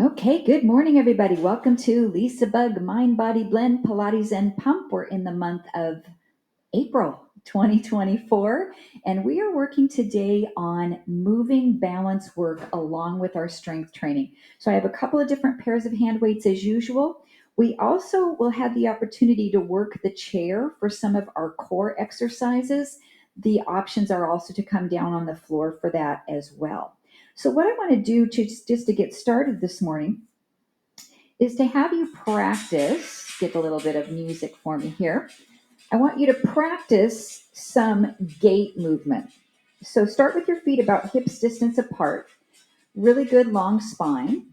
Okay, good morning, everybody. Welcome to LisaBug Mind Body Blend Pilates and Pump. We're in the month of April 2024, and we are working today on moving balance work along with our strength training. So I have a couple of different pairs of hand weights as usual. We also will have the opportunity to work the chair for some of our core exercises. The options are also to come down on the floor for that as well. So what I want to do just to get started this morning is to have you practice, get a little bit of music for me here. I want you to practice some gait movement. So start with your feet about hips distance apart, really good long spine.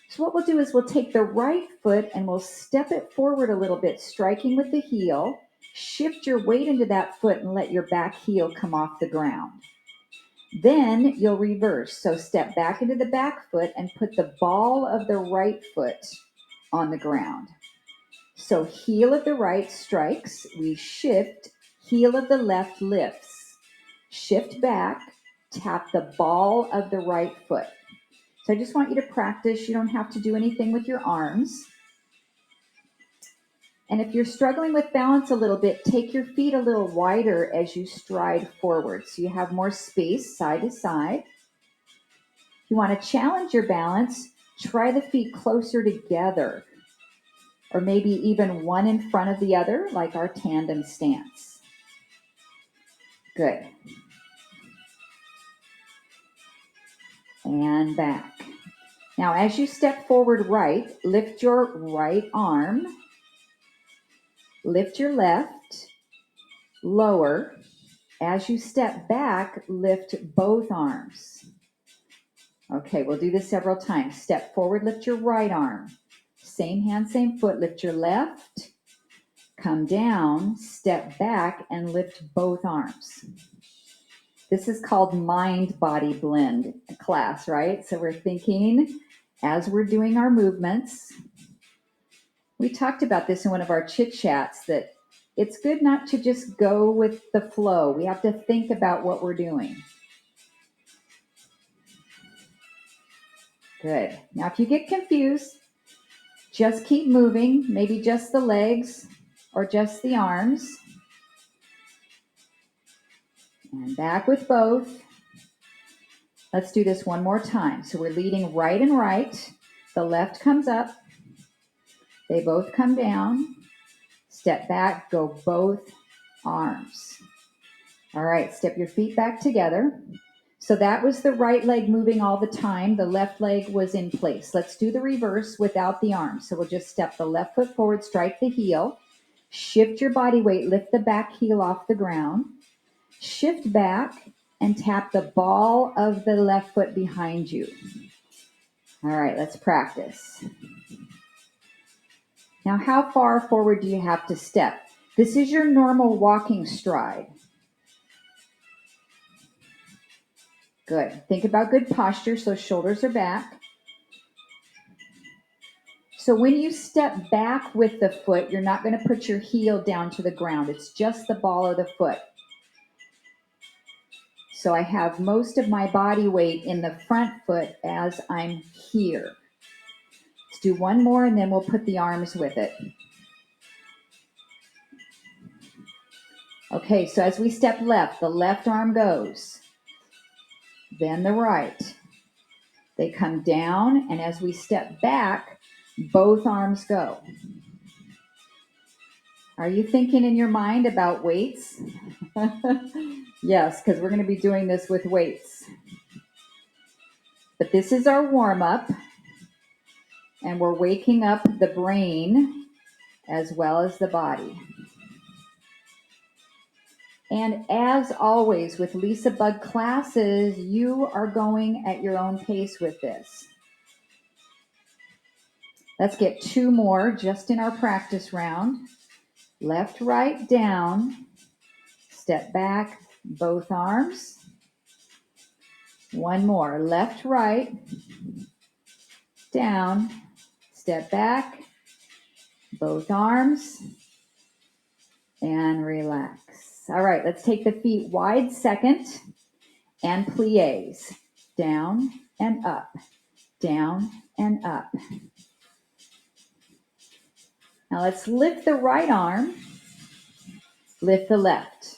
So what we'll do is we'll take the right foot and we'll step it forward a little bit, striking with the heel. Shift your weight into that foot and let your back heel come off the ground. Then you'll reverse. So step back into the back foot and put the ball of the right foot on the ground. So heel of the right strikes, we shift, heel of the left lifts. Shift back, tap the ball of the right foot. So I just want you to practice. You don't have to do anything with your arms. And if you're struggling with balance a little bit, take your feet a little wider as you stride forward so you have more space side to side. If you want to challenge your balance, try the feet closer together, or maybe even one in front of the other, like our tandem stance. Good. And back. Now, as you step forward right, lift your right arm, lift your left, lower. As you step back, lift both arms. Okay, we'll do this several times. Step forward, lift your right arm. Same hand, same foot, lift your left. Come down, step back, and lift both arms. This is called mind body blend class, right? So we're thinking as we're doing our movements. We talked about this in one of our chit chats that it's good not to just go with the flow. We have to think about what we're doing. Good. Now, if you get confused, just keep moving, maybe just the legs or just the arms. And back with both. Let's do this one more time. So we're leading right and right. The left comes up. They both come down. Step back, go both arms. All right, step your feet back together. So that was the right leg moving all the time. The left leg was in place. Let's do the reverse without the arms. So we'll just step the left foot forward, strike the heel, shift your body weight, lift the back heel off the ground, shift back, and tap the ball of the left foot behind you. All right, let's practice. Now, how far forward do you have to step? This is your normal walking stride. Good. Think about good posture so shoulders are back. So when you step back with the foot, you're not going to put your heel down to the ground. It's just the ball of the foot. So I have most of my body weight in the front foot as I'm here. Let's do one more and then we'll put the arms with it. Okay, so as we step left, the left arm goes. Then the right. They come down, and as we step back, both arms go. Are you thinking in your mind about weights? Yes, because we're going to be doing this with weights. But this is our warm-up, and we're waking up the brain as well as the body. And as always with LisaBug classes, you are going at your own pace with this. Let's get two more just in our practice round. Left, right, down. Step back, both arms. One more. Left, right, down. Step back, both arms, and relax. All right, let's take the feet wide second and plies. Down and up. down, and up. Now let's lift the right arm, lift the left.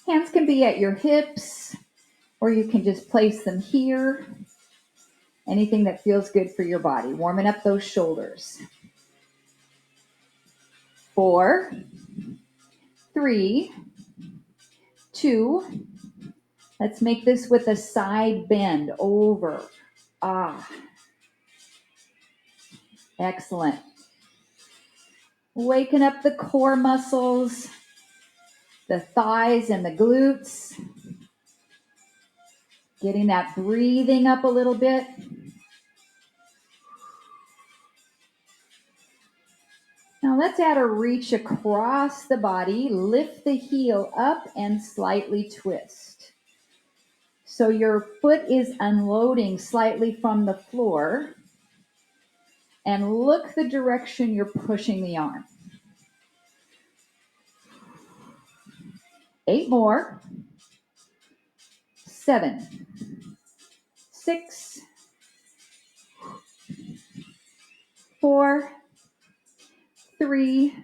Hands can be at your hips, or you can just place them here. Anything that feels good for your body. Warming up those shoulders. 4, 3, 2. Let's make this with a side bend over. Excellent. Waking up the core muscles, the thighs and the glutes. Getting that breathing up a little bit. Now let's add a reach across the body. Lift the heel up and slightly twist. So your foot is unloading slightly from the floor. And look the direction you're pushing the arm. 8 more. 7, 6, 4, 3,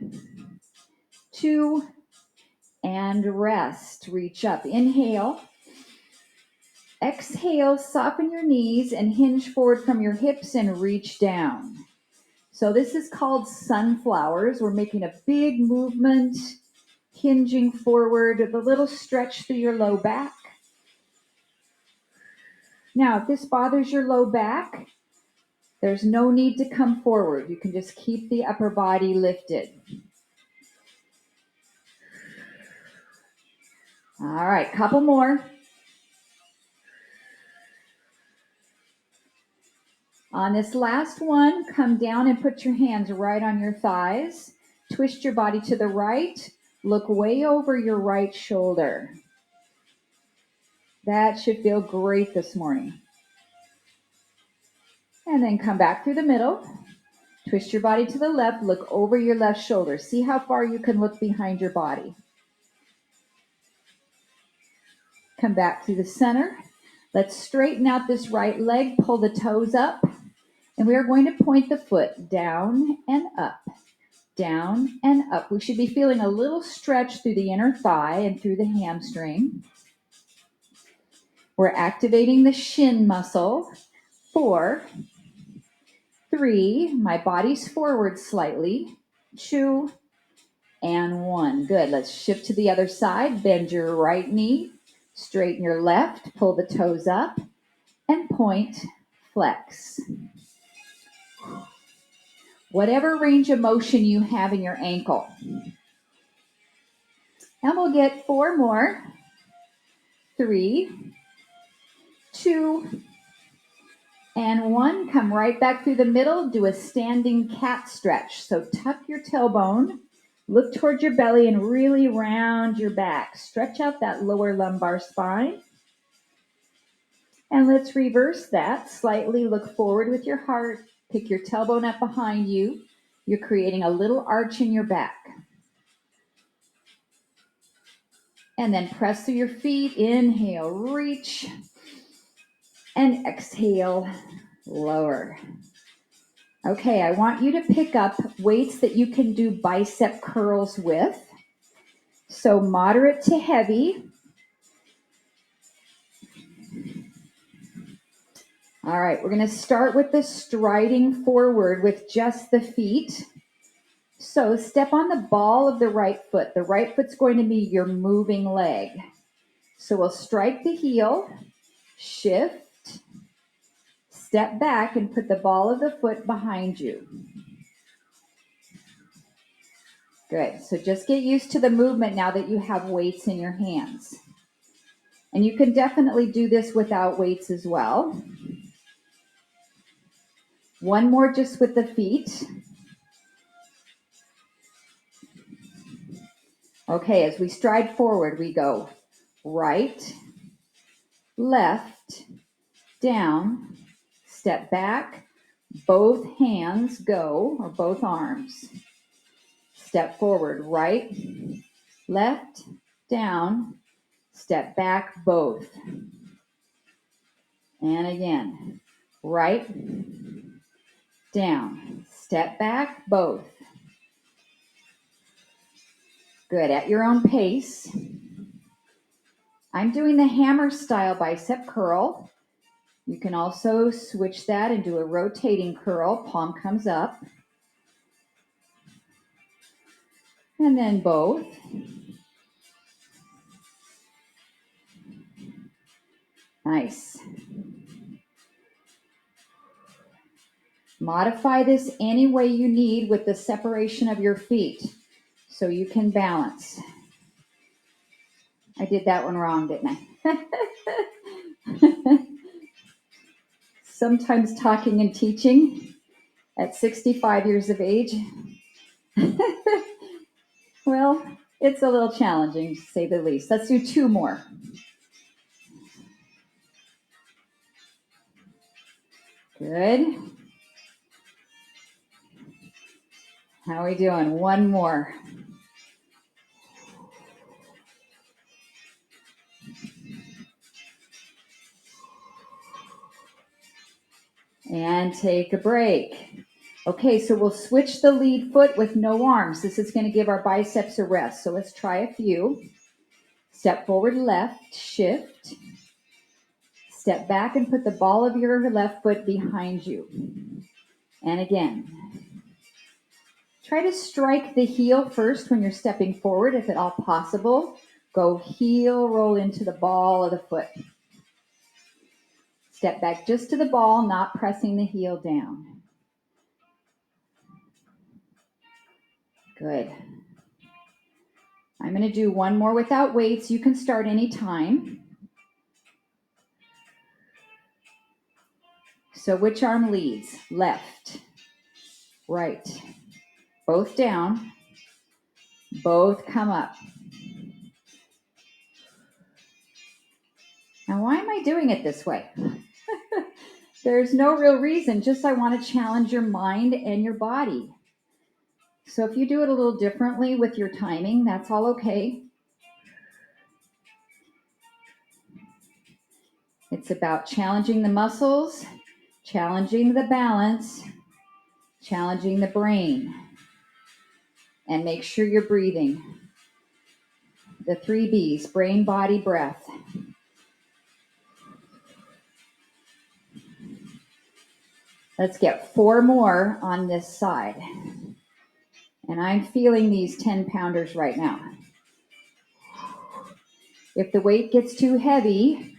2, and rest. Reach up. Inhale. Exhale, soften your knees and hinge forward from your hips and reach down. So this is called sunflowers. We're making a big movement, hinging forward, a little stretch through your low back. Now, if this bothers your low back, there's no need to come forward. You can just keep the upper body lifted. All right, couple more. On this last one, come down and put your hands right on your thighs. Twist your body to the right. Look way over your right shoulder. That should feel great this morning. And then come back through the middle. Twist your body to the left. Look over your left shoulder. See how far you can look behind your body. Come back through the center. Let's straighten out this right leg. Pull the toes up. And we are going to point the foot down and up, down and up. We should be feeling a little stretch through the inner thigh and through the hamstring. We're activating the shin muscle. 4, 3, my body's forward slightly. 2, and 1. Good. Let's shift to the other side. Bend your right knee, straighten your left, pull the toes up, and point, flex. Whatever range of motion you have in your ankle. And we'll get 4 more. 3, 2, and 1. Come right back through the middle. Do a standing cat stretch. So tuck your tailbone, look towards your belly, and really round your back. Stretch out that lower lumbar spine. And let's reverse that. Slightly look forward with your heart. Pick your tailbone up behind you. You're creating a little arch in your back. And then press through your feet. Inhale, reach. And exhale, lower. Okay, I want you to pick up weights that you can do bicep curls with. So moderate to heavy. All right, we're going to start with the striding forward with just the feet. So step on the ball of the right foot. The right foot's going to be your moving leg. So we'll strike the heel, shift, step back, and put the ball of the foot behind you. Good. So just get used to the movement now that you have weights in your hands. And you can definitely do this without weights as well. One more just with the feet. Okay, as we stride forward, we go right, left, down, step back, both hands go, or both arms. Step forward, right, left, down, step back, both. And again, right, down, step back, both. Good, at your own pace. I'm doing the hammer style bicep curl. You can also switch that and do a rotating curl. Palm comes up. And then both. Nice. Modify this any way you need with the separation of your feet so you can balance. I did that one wrong, didn't I? Sometimes talking and teaching at 65 years of age, well, it's a little challenging to say the least. Let's do two more. Good. How are we doing? One more. And take a break. Okay, so we'll switch the lead foot with no arms. This is going to give our biceps a rest. So let's try a few. Step forward, left, shift. Step back and put the ball of your left foot behind you. And again, try to strike the heel first when you're stepping forward, if at all possible. Go heel roll into the ball of the foot. Step back just to the ball, not pressing the heel down. Good. I'm going to do one more without weights. You can start anytime. So which arm leads? Left, right, both down, both come up. Now, why am I doing it this way? There's no real reason, just I want to challenge your mind and your body. So if you do it a little differently with your timing, that's all okay. It's about challenging the muscles, challenging the balance, challenging the brain, and make sure you're breathing. The 3 B's, brain, body, breath. Let's get 4 more on this side. And I'm feeling these 10-pounders right now. If the weight gets too heavy,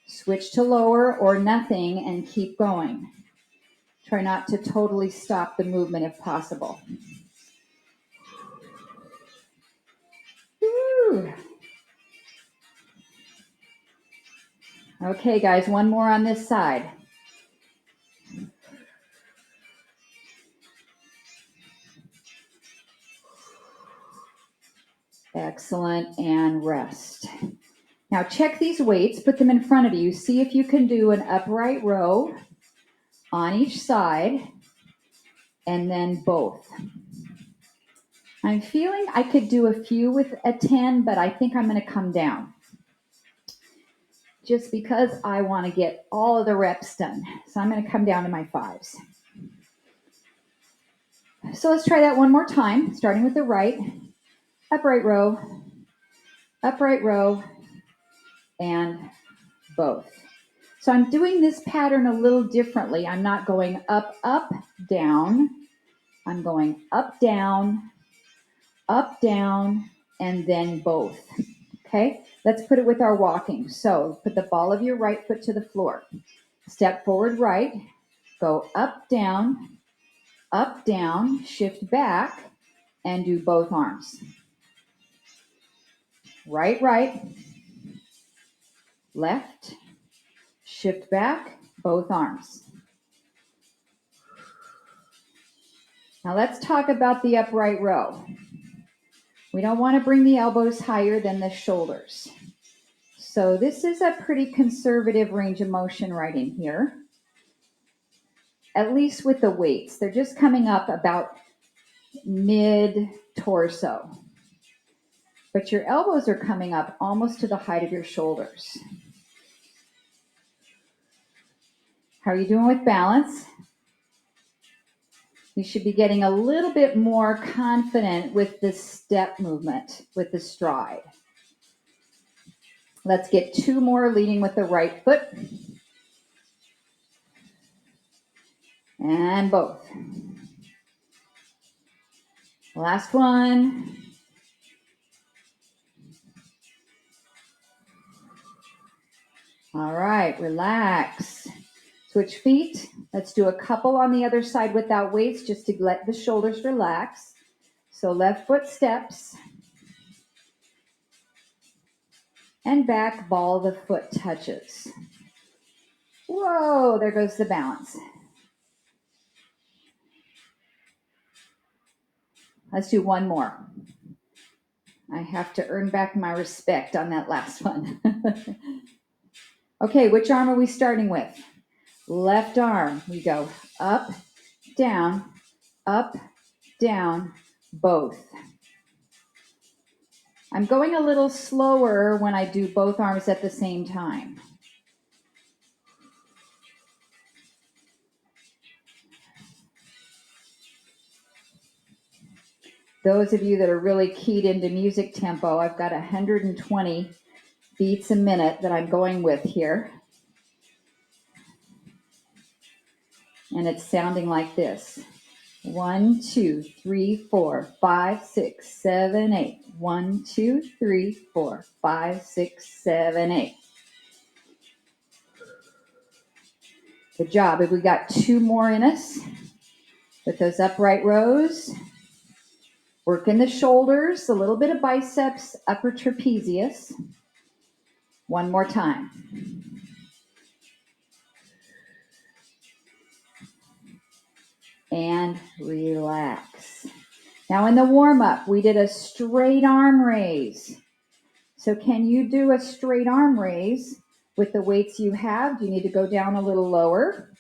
switch to lower or nothing and keep going. Try not to totally stop the movement if possible. Woo. Okay, guys, one more on this side. Excellent, and rest. Now check these weights, put them in front of you. See if you can do an upright row on each side, and then both. I'm feeling I could do a few with a 10, but I think I'm going to come down. Just because I want to get all of the reps done. So I'm going to come down to my 5s. So let's try that one more time, starting with the right. Upright row, and both. So I'm doing this pattern a little differently. I'm not going up, up, down. I'm going up, down, and then both. Okay, let's put it with our walking. So put the ball of your right foot to the floor. Step forward right, go up, down, shift back, and do both arms. Right, left, shift back, both arms. Now let's talk about the upright row. We don't want to bring the elbows higher than the shoulders. So this is a pretty conservative range of motion right in here, at least with the weights. They're just coming up about mid-torso. But your elbows are coming up almost to the height of your shoulders. How are you doing with balance? You should be getting a little bit more confident with the step movement, with the stride. Let's get 2 more, leading with the right foot. And both. Last one. All right, relax. Switch feet. Let's do a couple on the other side without weights, just to let the shoulders relax. So left foot steps. And back, ball the foot touches. Whoa, there goes the balance. Let's do one more. I have to earn back my respect on that last one. Okay, which arm are we starting with? Left arm. We go up, down, both. I'm going a little slower when I do both arms at the same time. Those of you that are really keyed into music tempo, I've got 120 beats a minute that I'm going with here. And it's sounding like this. 1, 2, 3, 4, 5, 6, 7, 8. 1, 2, 3, 4, 5, 6, 7, 8. Good job. Have we got 2 more in us? With those upright rows. Working the shoulders, a little bit of biceps, upper trapezius. One more time. And relax. Now in the warm-up, we did a straight arm raise. So can you do a straight arm raise with the weights you have? Do you need to go down a little lower?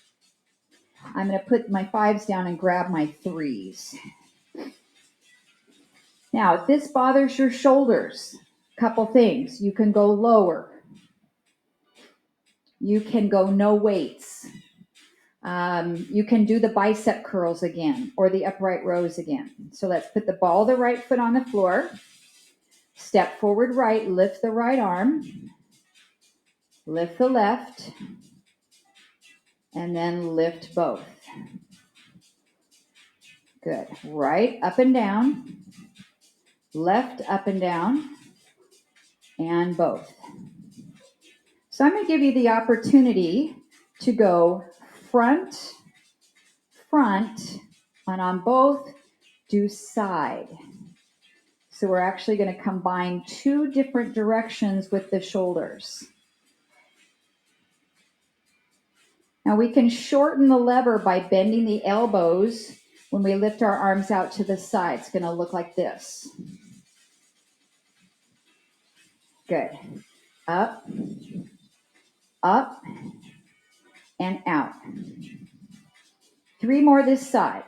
I'm going to put my 5s down and grab my 3s. Now, if this bothers your shoulders, a couple things. You can go lower. You can go no weights. You can do the bicep curls again or the upright rows again. So let's put the ball of the right foot on the floor. Step forward right, lift the right arm. Lift the left. And then lift both. Good. Right up and down. Left up and down. And both. So I'm going to give you the opportunity to go front, and on both, do side. So we're actually going to combine 2 different directions with the shoulders. Now we can shorten the lever by bending the elbows when we lift our arms out to the side. It's going to look like this. Good. Up, and out. 3 more this side.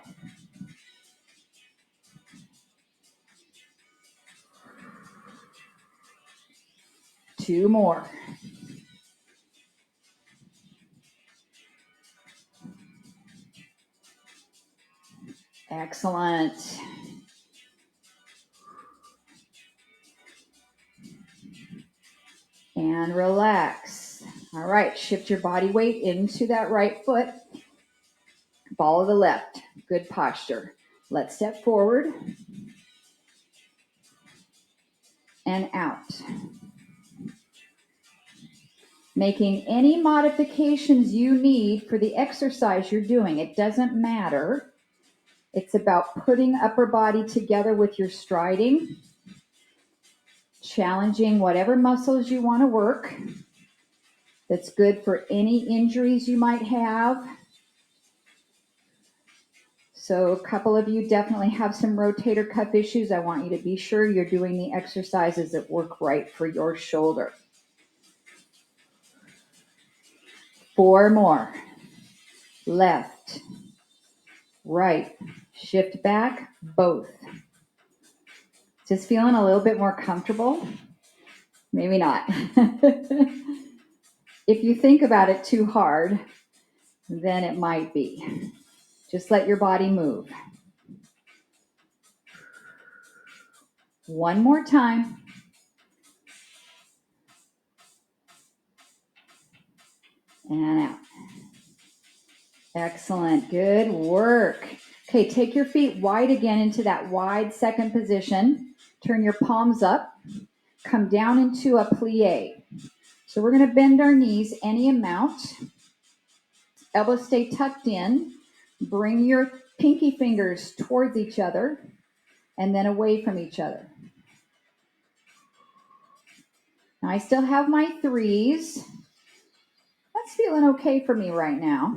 2 more. Excellent. And relax. All right, shift your body weight into that right foot. Ball of the left. Good posture. Let's step forward and out. Making any modifications you need for the exercise you're doing. It doesn't matter. It's about putting upper body together with your striding, challenging whatever muscles you want to work. That's good for any injuries you might have. So a couple of you definitely have some rotator cuff issues. I want you to be sure you're doing the exercises that work right for your shoulder. 4 more. Left, right, shift back, both. Just feeling a little bit more comfortable? Maybe not. If you think about it too hard, than it might be. Just let your body move. One more time. And out. Excellent. Good work. Okay, take your feet wide again into that wide second position. Turn your palms up. Come down into a plie. So we're going to bend our knees any amount. Elbows stay tucked in. Bring your pinky fingers towards each other and then away from each other. Now I still have my threes. That's feeling okay for me right now,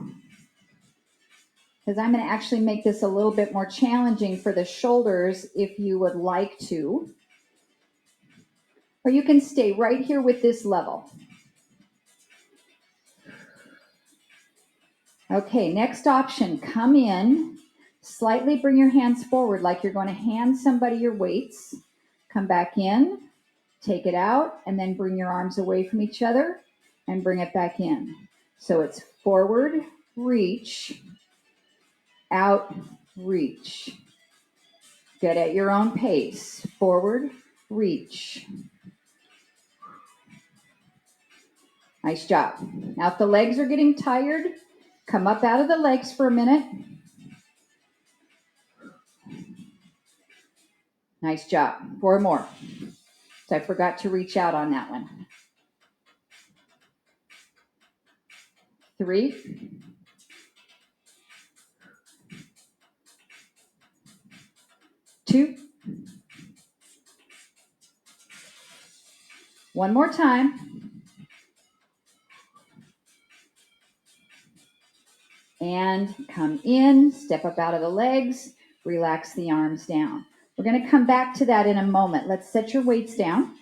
because I'm going to actually make this a little bit more challenging for the shoulders if you would like to. Or you can stay right here with this level. Okay, next option, come in, slightly bring your hands forward like you're going to hand somebody your weights. Come back in, take it out, and then bring your arms away from each other and bring it back in. So it's forward, reach, out, reach. Get at your own pace. Forward, reach. Nice job. Now if the legs are getting tired, come up out of the legs for a minute. Nice job. 4 more. So I forgot to reach out on that one. 3. 2. One more time. And come in, step up out of the legs, relax the arms down. We're going to come back to that in a moment. Let's set your weights down.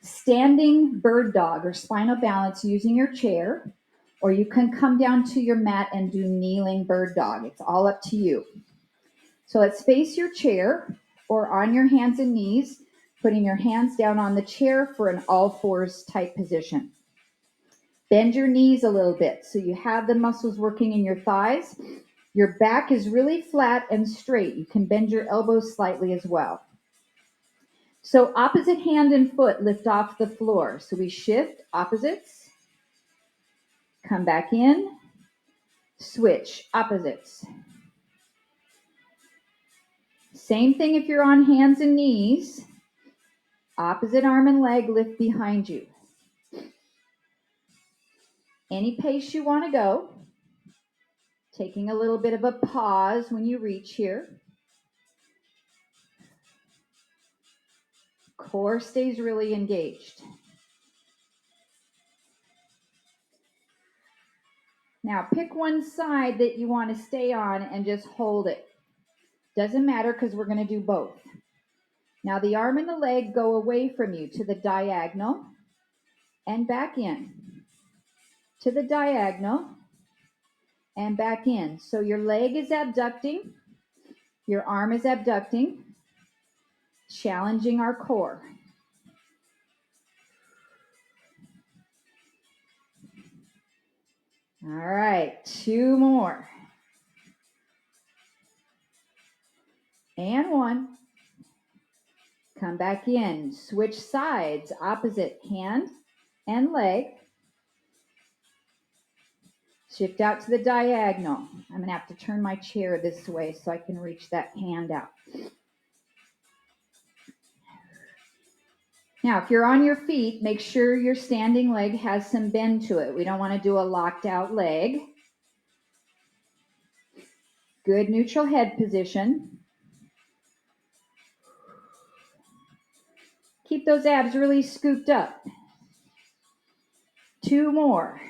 Standing bird dog or spinal balance using your chair, or you can come down to your mat and do kneeling bird dog. It's all up to you. So let's face your chair or on your hands and knees, putting your hands down on the chair for an all fours type position. Bend your knees a little bit so you have the muscles working in your thighs. Your back is really flat and straight. You can bend your elbows slightly as well. So opposite hand and foot lift off the floor. So we shift opposites, come back in, switch opposites. Same thing if you're on hands and knees. Opposite arm and leg lift behind you. Any pace you want to go. Taking a little bit of a pause when you reach here. Core stays really engaged. Now pick one side that you want to stay on and just hold it. Doesn't matter because we're going to do both. Now the arm and the leg go away from you to the diagonal and back in. To the diagonal and back in. So your leg is abducting, your arm is abducting, challenging our core. All right, 2 more. And 1. Come back in. Switch sides, opposite hand and leg. Shift out to the diagonal. I'm going to have to turn my chair this way so I can reach that hand out. Now, if you're on your feet, make sure your standing leg has some bend to it. We don't want to do a locked out leg. Good neutral head position. Keep those abs really scooped up. 2 more.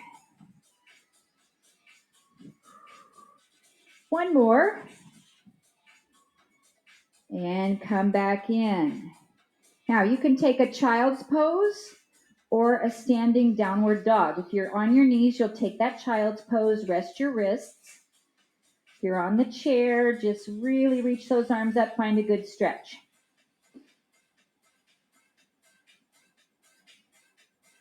1 more. And come back in. Now, you can take a child's pose or a standing downward dog. If you're on your knees, you'll take that child's pose, rest your wrists. If you're on the chair, just really reach those arms up, find a good stretch.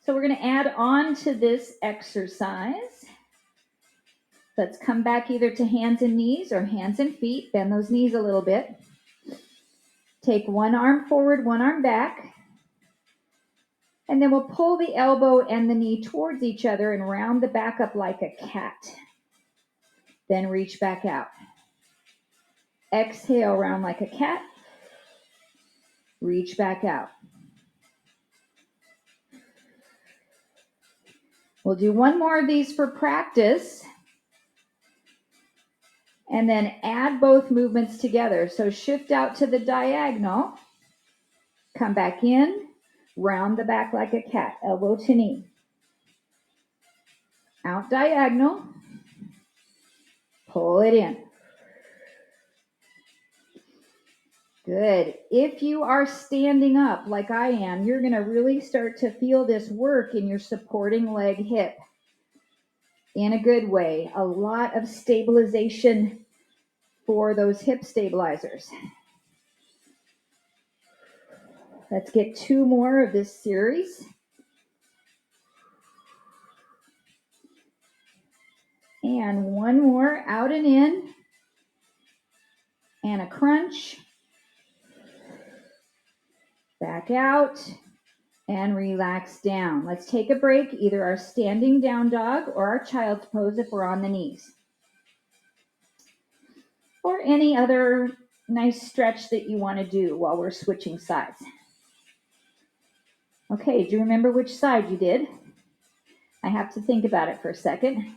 So we're going to add on to this exercise Let's come back either to hands and knees or hands and feet. Bend those knees a little bit. Take one arm forward, one arm back. And then we'll pull the elbow and the knee towards each other and round the back up like a cat. Then reach back out. Exhale, round like a cat. Reach back out. We'll do one more of these for practice. And then add both movements together. So shift out to the diagonal. Come back in. Round the back like a cat. Elbow to knee. Out diagonal. Pull it in. Good. If you are standing up like I am, you're going to really start to feel this work in your supporting leg hip in a good way. A lot of stabilization for those hip stabilizers. Let's get 2 more of this series. And 1 more, out and in. And a crunch. Back out. And relax down. Let's take a break, either our standing down dog or our child's pose if we're on the knees. Or any other nice stretch that you want to do while we're switching sides. Okay, do you remember which side you did? I have to think about it for a second.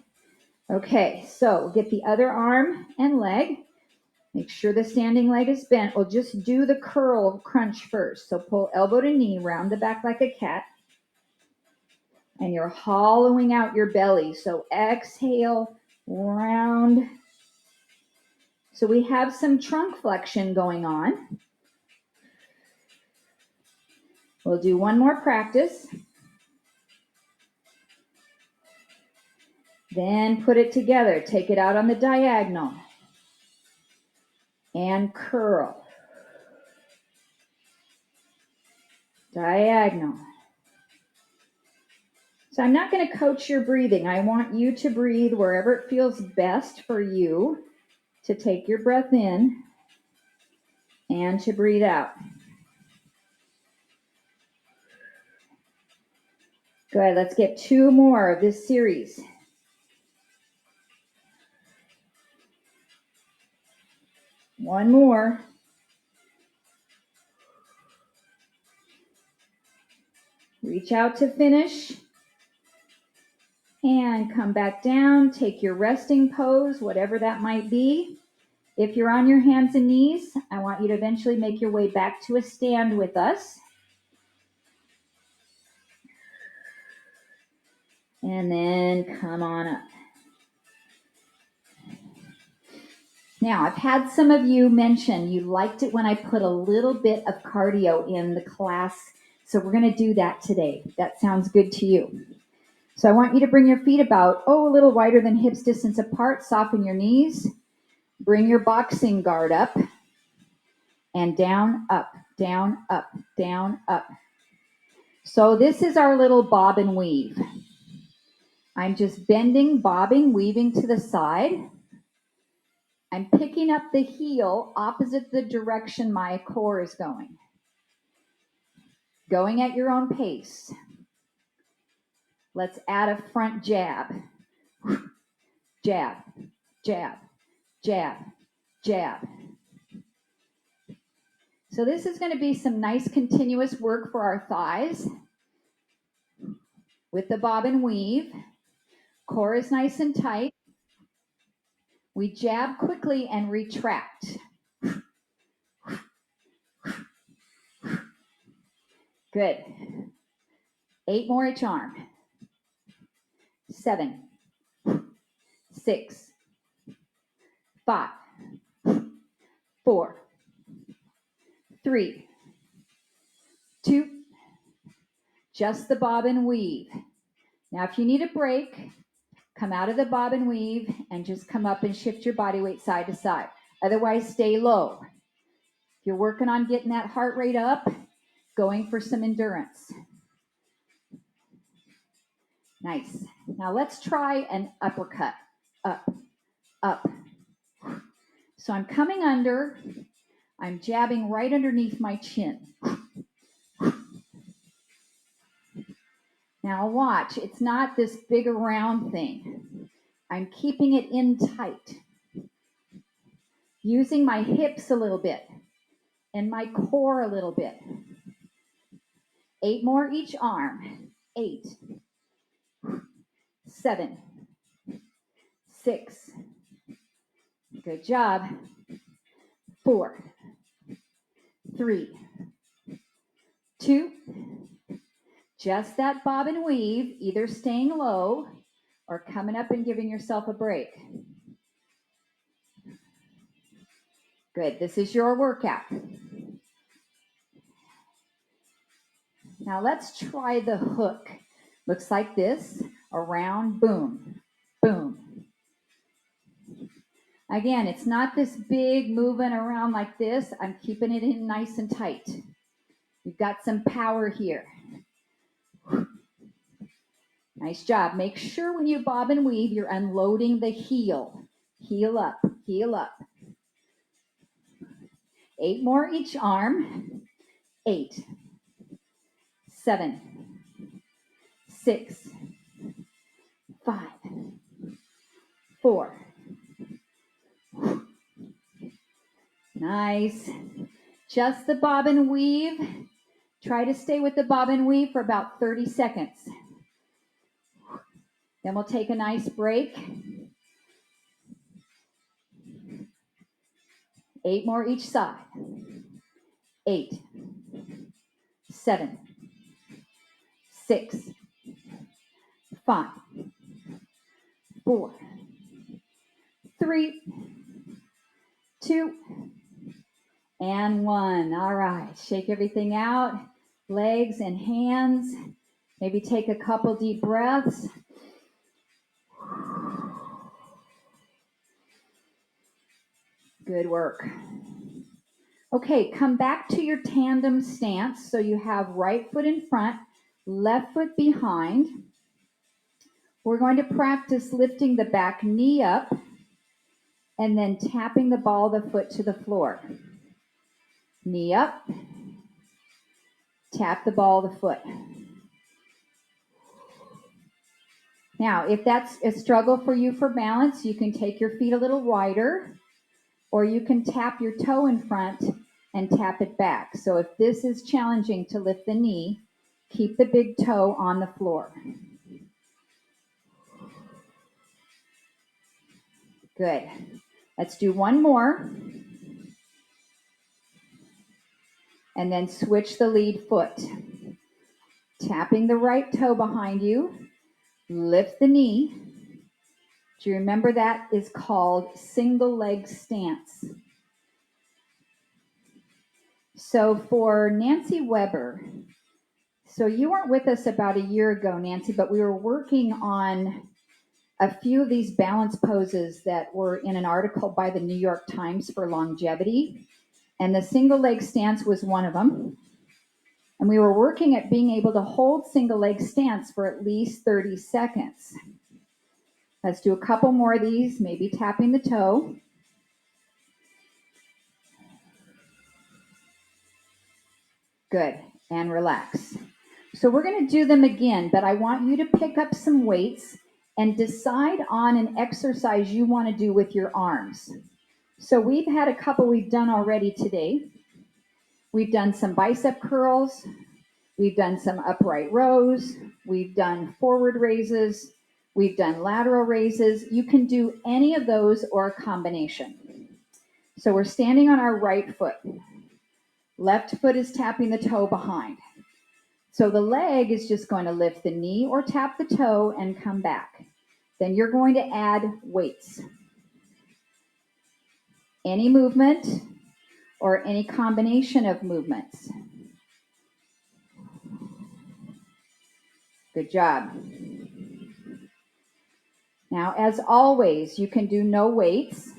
Okay, so get the other arm and leg. Make sure the standing leg is bent. We'll just do the curl crunch first. So pull elbow to knee, round the back like a cat. And you're hollowing out your belly. So exhale, round. So we have some trunk flexion going on. We'll do 1 more practice. Then put it together. Take it out on the diagonal. And curl. Diagonal. So I'm not going to coach your breathing. I want you to breathe wherever it feels best for you to take your breath in and to breathe out. Good. Let's get 2 more of this series. One more. Reach out to finish. And come back down. Take your resting pose, whatever that might be. If you're on your hands and knees, I want you to eventually make your way back to a stand with us. And then come on up. Now, I've had some of you mention you liked it when I put a little bit of cardio in the class. So we're going to do that today. That sounds good to you. So I want you to bring your feet about, a little wider than hips distance apart. Soften your knees. Bring your boxing guard up. And down, up, down, up, down, up. So this is our little bob and weave. I'm just bending, bobbing, weaving to the side. I'm picking up the heel opposite the direction my core is going. Going at your own pace. Let's add a front jab. Jab, jab, jab, jab. So this is going to be some nice continuous work for our thighs with the bob and weave. Core is nice and tight. We jab quickly and retract. Good. 8 more each arm. 7, 6, 5, 4, 3, 2, just the bob and weave. Now, if you need a break, come out of the bob and weave and just come up and shift your body weight side to side. Otherwise, stay low. If you're working on getting that heart rate up, going for some endurance. Nice. Now let's try an uppercut. Up, up. So I'm coming under, I'm jabbing right underneath my chin. Now watch, it's not this big round thing. I'm keeping it in tight, using my hips a little bit and my core a little bit. 8 more each arm. 8, 7, 6. Good job. 4, 3, 2. Just that bob and weave, either staying low or coming up and giving yourself a break. Good. This is your workout. Now let's try the hook. Looks like this. Around, boom, boom. Again, it's not this big moving around like this. I'm keeping it in nice and tight. You've got some power here. Nice job. Make sure when you bob and weave, you're unloading the heel. Heel up, heel up. 8 more each arm. 8, 7, 6, 5, 4. Nice. Just the bob and weave. Try to stay with the bob and weave for about 30 seconds. Then we'll take a nice break. 8 more each side. 8, 7, 6, 5, 4, 3, 2, and 1. All right, shake everything out. Legs and hands. Maybe take a couple deep breaths. Good work. Okay, come back to your tandem stance. So you have right foot in front, left foot behind. We're going to practice lifting the back knee up and then tapping the ball of the foot to the floor. Knee up, tap the ball of the foot. Now, if that's a struggle for you for balance, you can take your feet a little wider, or you can tap your toe in front and tap it back. So if this is challenging to lift the knee, keep the big toe on the floor. Good. Let's do one more. And then switch the lead foot. Tapping the right toe behind you. Lift the knee. Do you remember that is called single leg stance? So for Nancy Weber, so you weren't with us about a year ago, Nancy, but we were working on a few of these balance poses that were in an article by the New York Times for longevity. And the single leg stance was one of them. And we were working at being able to hold single leg stance for at least 30 seconds. Let's do a couple more of these, maybe tapping the toe. Good, and relax. So we're going to do them again, but I want you to pick up some weights and decide on an exercise you want to do with your arms. So we've had a couple we've done already today. We've done some bicep curls. We've done some upright rows. We've done forward raises. We've done lateral raises. You can do any of those or a combination. So we're standing on our right foot. Left foot is tapping the toe behind. So the leg is just going to lift the knee or tap the toe and come back. Then you're going to add weights. Any movement or any combination of movements. Good job. Now, as always, you can do no weights,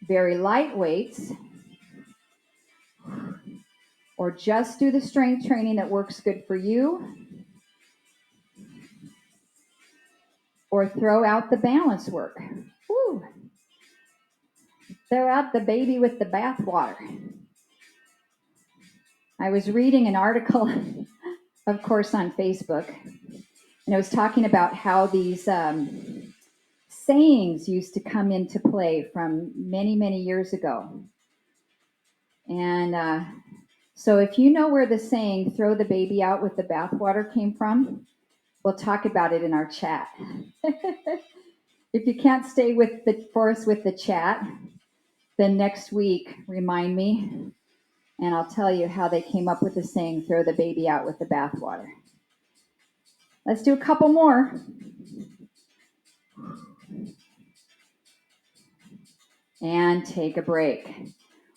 very light weights, or just do the strength training that works good for you. or throw out the balance work. Woo. Throw out the baby with the bathwater. I was reading an article, of course, on Facebook, and it was talking about how these sayings used to come into play from many, many years ago. And so if you know where the saying, throw the baby out with the bathwater came from, we'll talk about it in our chat. If you can't stay for us with the chat, then next week, remind me, and I'll tell you how they came up with the saying, throw the baby out with the bathwater. Let's do a couple more. And take a break.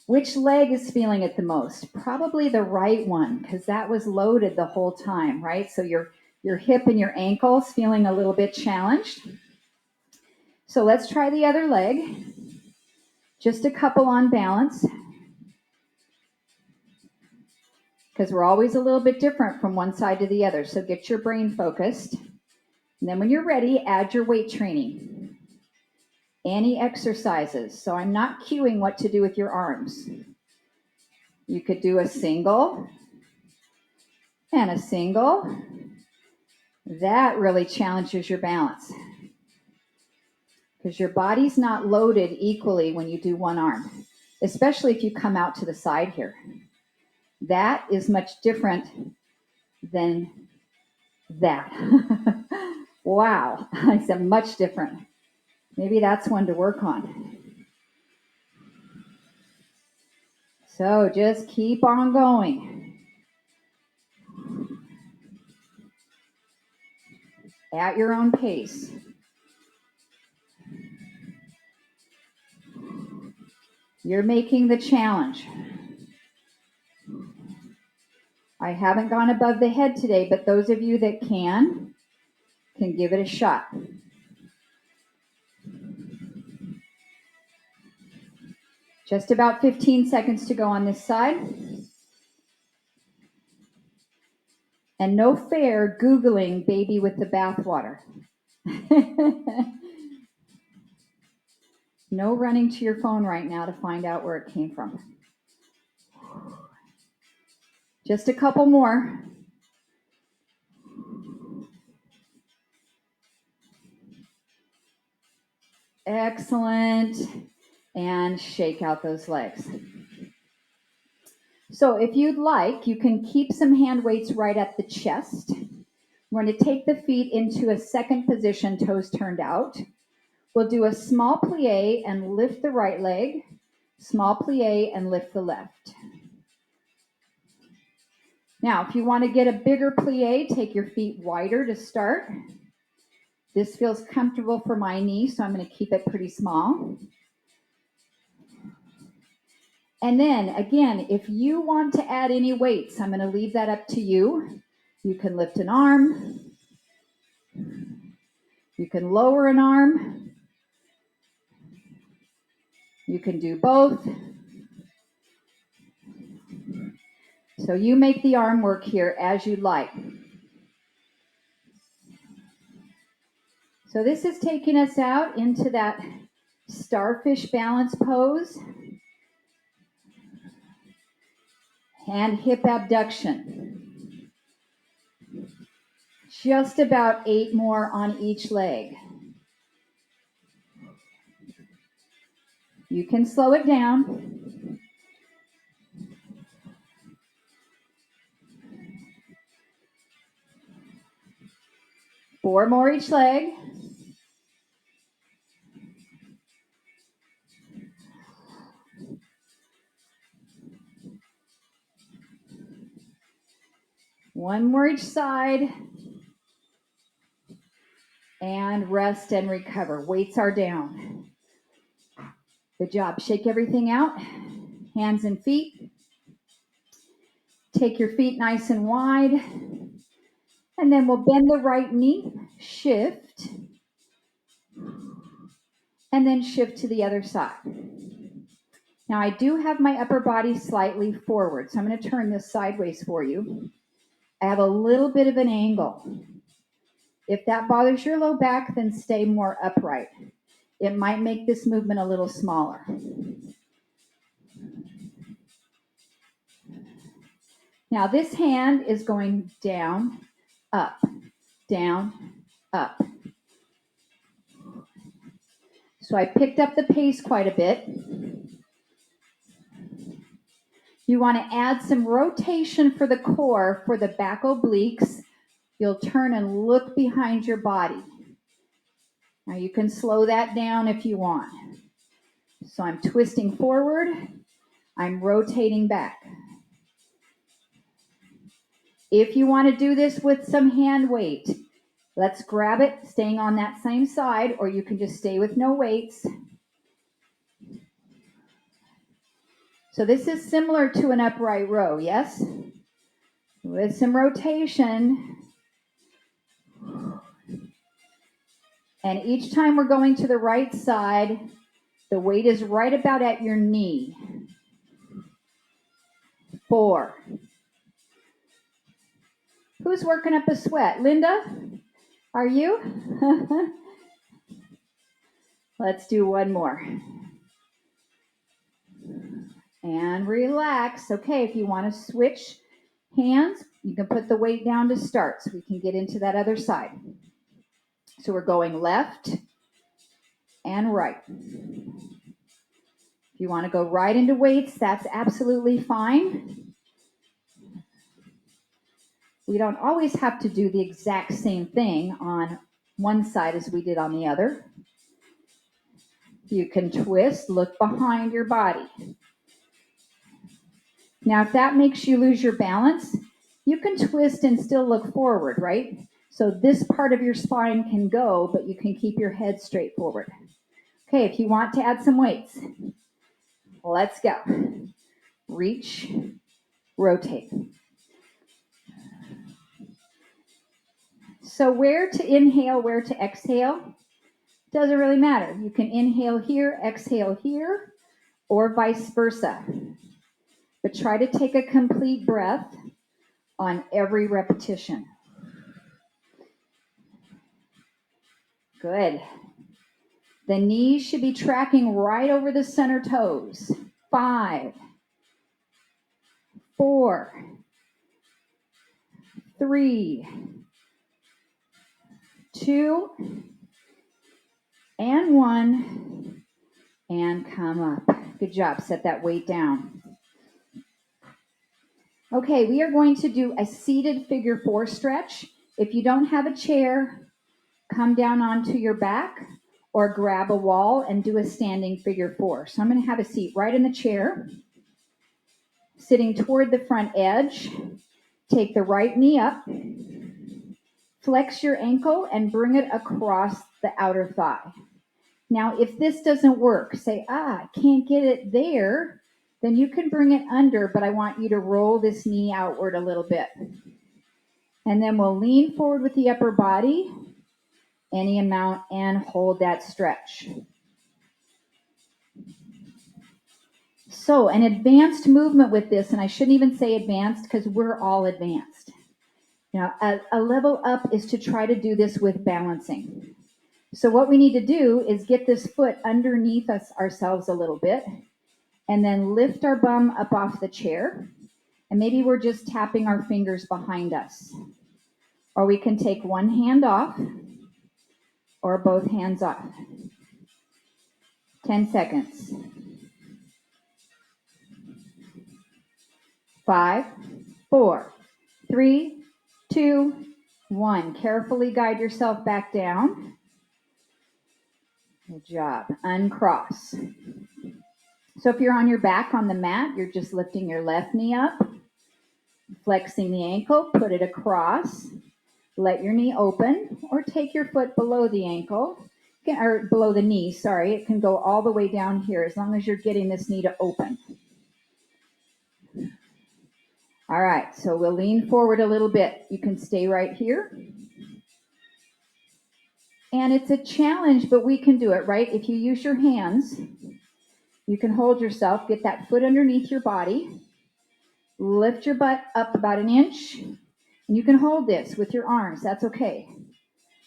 Which leg is feeling it the most? Probably the right one, because that was loaded the whole time, right? So your hip and your ankle's feeling a little bit challenged. So let's try the other leg. Just a couple on balance, because we're always a little bit different from one side to the other. So get your brain focused. And then when you're ready, add your weight training. Any exercises. So I'm not cueing what to do with your arms. You could do a single and a single. That really challenges your balance because your body's not loaded equally when you do one arm, especially if you come out to the side here. That is much different than that. Wow, I said much different. Maybe that's one to work on. So just keep on going at your own pace. You're making the challenge. I haven't gone above the head today, but those of you that can give it a shot. Just about 15 seconds to go on this side. And no fair Googling baby with the bathwater. No running to your phone right now to find out where it came from. Just a couple more. Excellent. And shake out those legs. So if you'd like, you can keep some hand weights right at the chest. We're going to take the feet into a second position, toes turned out. We'll do a small plie and lift the right leg, small plie and lift the left. Now, if you want to get a bigger plie, take your feet wider to start. This feels comfortable for my knee, so I'm going to keep it pretty small. And then, again, if you want to add any weights, I'm going to leave that up to you. You can lift an arm. You can lower an arm. You can do both. So you make the arm work here as you like. So this is taking us out into that starfish balance pose and hip abduction. Just about 8 more on each leg. You can slow it down. Four more each leg. One more each side. And rest and recover. Weights are down. Good job. Shake everything out. Hands and feet. Take your feet nice and wide. And then we'll bend the right knee, shift, and then shift to the other side. Now I do have my upper body slightly forward, so I'm going to turn this sideways for you. I have a little bit of an angle. If that bothers your low back, then stay more upright. It might make this movement a little smaller. Now this hand is going down, up, down, up. So I picked up the pace quite a bit. You want to add some rotation for the core, for the back obliques. You'll turn and look behind your body. Now you can slow that down if you want. So I'm twisting forward, I'm rotating back. If you want to do this with some hand weight, let's grab it, staying on that same side, or you can just stay with no weights. So this is similar to an upright row, yes? With some rotation. And each time we're going to the right side, the weight is right about at your knee. 4. Who's working up a sweat? Linda? Are you? Let's do one more. And relax. Okay, if you want to switch hands, you can put the weight down to start so we can get into that other side. So we're going left and right. If you want to go right into weights, that's absolutely fine. We don't always have to do the exact same thing on one side as we did on the other. You can twist, look behind your body. Now, if that makes you lose your balance, you can twist and still look forward, right? So this part of your spine can go, but you can keep your head straight forward. Okay, if you want to add some weights, let's go. Reach, rotate. So where to inhale, where to exhale, doesn't really matter. You can inhale here, exhale here, or vice versa. But try to take a complete breath on every repetition. Good. The knees should be tracking right over the center toes. 5, 4, 3, 2, and 1, and come up. Good job. Set that weight down. Okay, we are going to do a seated figure 4 stretch. If you don't have a chair, come down onto your back or grab a wall and do a standing figure 4. So I'm going to have a seat right in the chair, sitting toward the front edge. Take the right knee up, flex your ankle, and bring it across the outer thigh. Now, if this doesn't work, say, I can't get it there, then you can bring it under, but I want you to roll this knee outward a little bit. And then we'll lean forward with the upper body, any amount, and hold that stretch. So an advanced movement with this, and I shouldn't even say advanced because we're all advanced. Now, a level up is to try to do this with balancing. So what we need to do is get this foot underneath us ourselves a little bit, and then lift our bum up off the chair. And maybe we're just tapping our fingers behind us. Or we can take one hand off, or both hands off. 10 seconds. 5, 4, 3, 2, 1. Carefully guide yourself back down. Good job. Uncross. So if you're on your back on the mat, you're just lifting your left knee up, flexing the ankle, put it across, let your knee open, or take your foot below the ankle, or below the knee, sorry. It can go all the way down here as long as you're getting this knee to open. All right, so we'll lean forward a little bit. You can stay right here. And it's a challenge, but we can do it, right? If you use your hands, you can hold yourself, get that foot underneath your body, lift your butt up about an inch, and you can hold this with your arms. That's okay.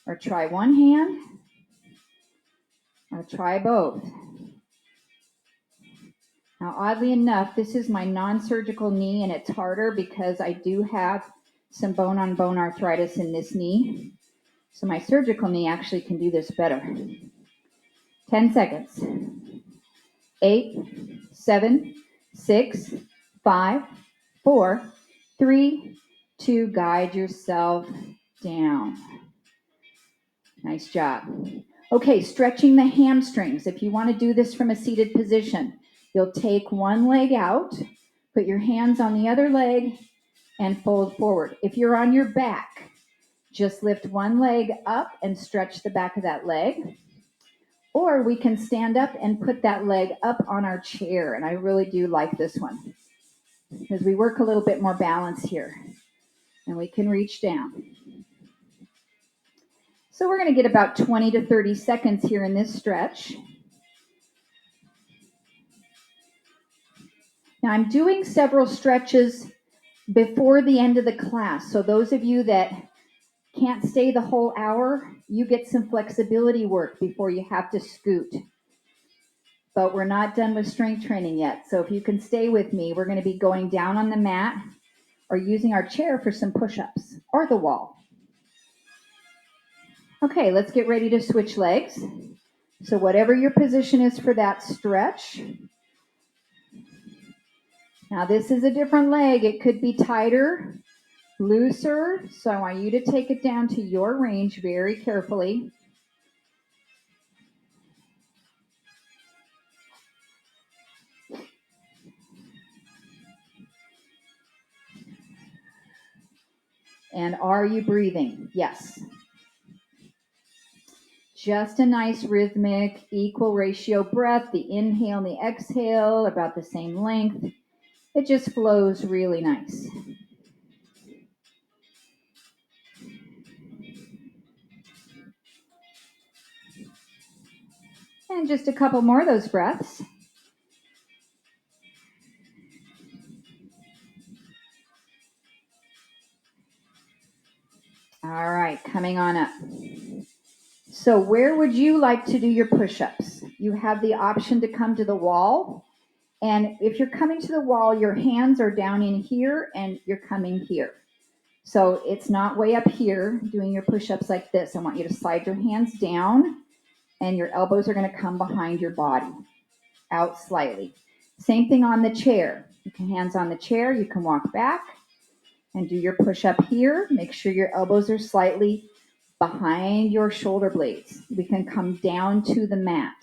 or try one hand, or try both. Now, oddly enough, this is my non-surgical knee, and it's harder because I do have some bone-on-bone arthritis in this knee. So my surgical knee actually can do this better. 10 seconds. 8, 7, 6, 5, 4, 3, 2. Guide yourself down. Nice job. Okay, stretching the hamstrings. If you want to do this from a seated position, you'll take one leg out, put your hands on the other leg, and fold forward. If you're on your back, just lift one leg up and stretch the back of that leg. Or we can stand up and put that leg up on our chair. And I really do like this one because we work a little bit more balance here. And we can reach down. So we're going to get about 20 to 30 seconds here in this stretch. Now I'm doing several stretches before the end of the class. So those of you that can't stay the whole hour, you get some flexibility work before you have to scoot. But we're not done with strength training yet. So if you can stay with me, we're going to be going down on the mat or using our chair for some push-ups or the wall. Okay, let's get ready to switch legs. So whatever your position is for that stretch. Now this is a different leg. It could be tighter, looser. So I want you to take it down to your range very carefully. And are you breathing? Yes. Just a nice rhythmic, equal ratio breath. The inhale and the exhale, about the same length. It just flows really nice. And just a couple more of those breaths. All right, coming on up. So where would you like to do your push-ups? You have the option to come to the wall. And if you're coming to the wall, your hands are down in here and you're coming here. So it's not way up here doing your push-ups like this. I want you to slide your hands down and your elbows are going to come behind your body, out slightly. Same thing on the chair. You can hands on the chair, you can walk back and do your push-up here. Make sure your elbows are slightly behind your shoulder blades. We can come down to the mat.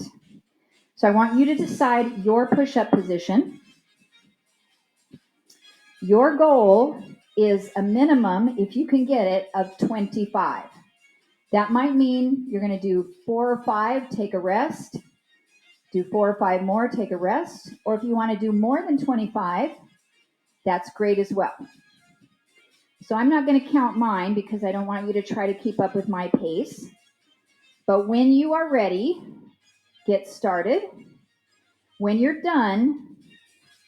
So I want you to decide your push-up position. Your goal is a minimum, if you can get it, of 25. That might mean you're going to do 4 or 5, take a rest. Do 4 or 5 more, take a rest. Or if you want to do more than 25, that's great as well. So I'm not going to count mine because I don't want you to try to keep up with my pace. But when you are ready, get started. When you're done,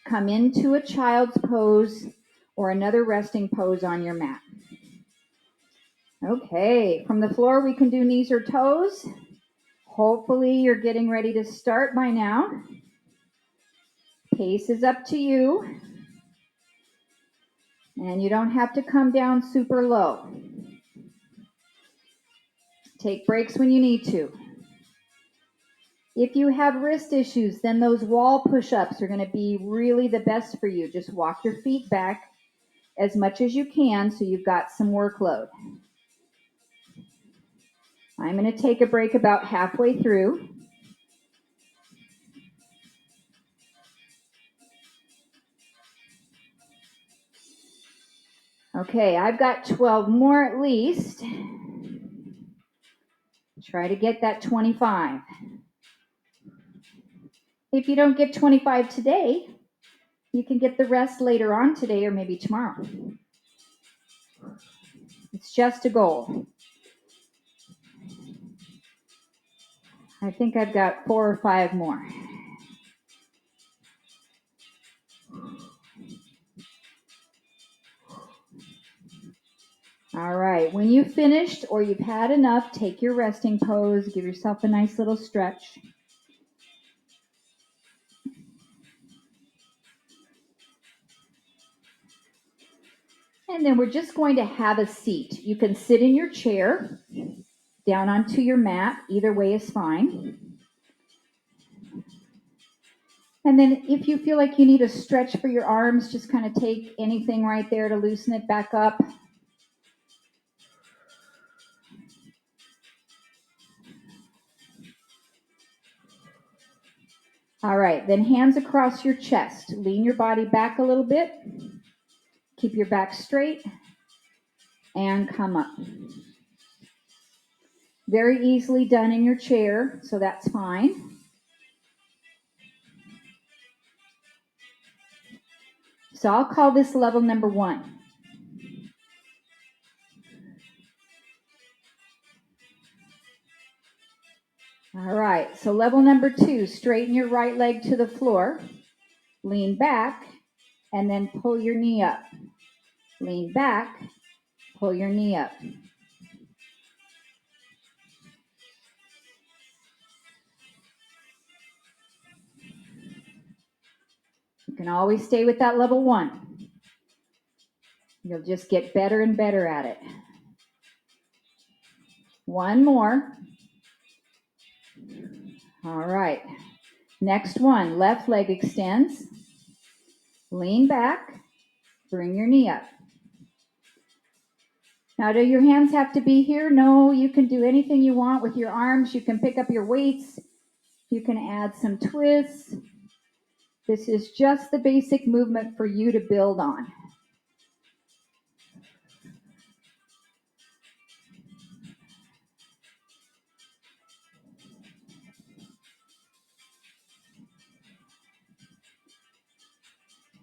come into a child's pose or another resting pose on your mat. Okay, from the floor we can do knees or toes. Hopefully you're getting ready to start by now. Pace is up to you. And you don't have to come down super low. Take breaks when you need to. If you have wrist issues, then those wall push-ups are going to be really the best for you. Just walk your feet back as much as you can so you've got some workload. I'm going to take a break about halfway through. Okay, I've got 12 more at least. Try to get that 25. If you don't get 25 today, you can get the rest later on today or maybe tomorrow. It's just a goal. I think I've got 4 or 5 more. All right, right, when you've finished or you've had enough, take your resting pose, give yourself a nice little stretch. And then we're just going to have a seat. You can sit in your chair, down onto your mat, either way is fine. And then if you feel like you need a stretch for your arms, just kind of take anything right there to loosen it back up. All right, then hands across your chest. Lean your body back a little bit. Keep your back straight and come up. Very easily done in your chair, so that's fine. So I'll call this level number 1. All right, so level number 2, straighten your right leg to the floor, lean back, and then pull your knee up. Lean back, pull your knee up. You can always stay with that level 1. You'll just get better and better at it. One more. All right. Next one, left leg extends. Lean back, bring your knee up. Now, do your hands have to be here? No, you can do anything you want with your arms. You can pick up your weights. You can add some twists. This is just the basic movement for you to build on.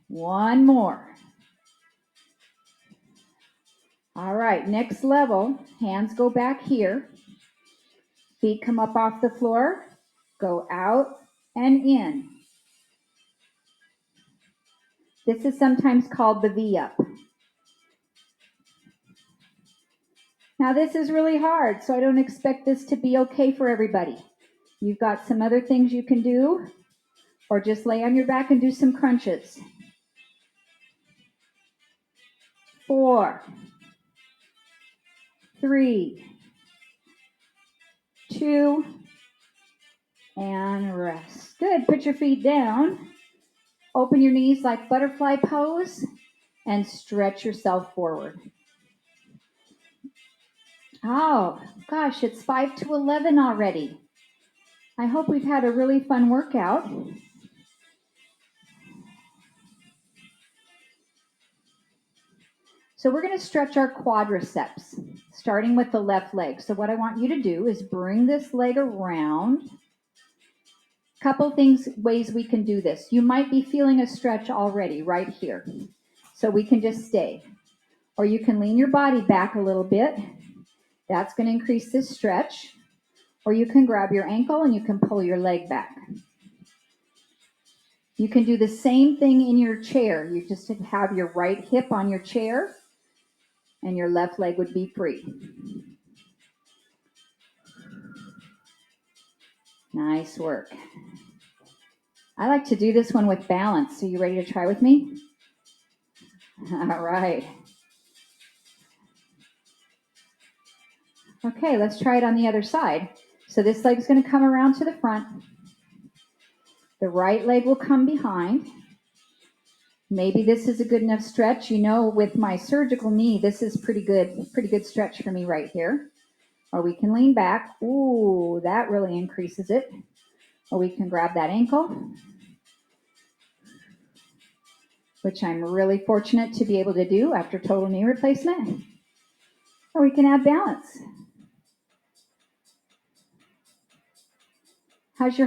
One more. All right, next level. Hands go back here. Feet come up off the floor. Go out and in. This is sometimes called the V-up. Now this is really hard, so I don't expect this to be okay for everybody. You've got some other things you can do, or just lay on your back and do some crunches. 4, 3, 2, and rest. Good, put your feet down. Open your knees like butterfly pose and stretch yourself forward. Oh, gosh, it's 5 to 11 already. I hope we've had a really fun workout. So we're going to stretch our quadriceps, starting with the left leg. So what I want you to do is bring this leg around. Couple ways we can do this. You might be feeling a stretch already right here. So we can just stay. Or you can lean your body back a little bit. That's going to increase this stretch. Or you can grab your ankle and you can pull your leg back. You can do the same thing in your chair. You just have your right hip on your chair and your left leg would be free. Nice work. I like to do this one with balance. So you ready to try with me? All right. Okay, let's try it on the other side. So this leg's going to come around to the front. The right leg will come behind. Maybe this is a good enough stretch. You know, with my surgical knee, this is pretty good stretch for me right here. Or we can lean back. Ooh, that really increases it. Or we can grab that ankle, which I'm really fortunate to be able to do after total knee replacement. Or we can add balance. How's your heart?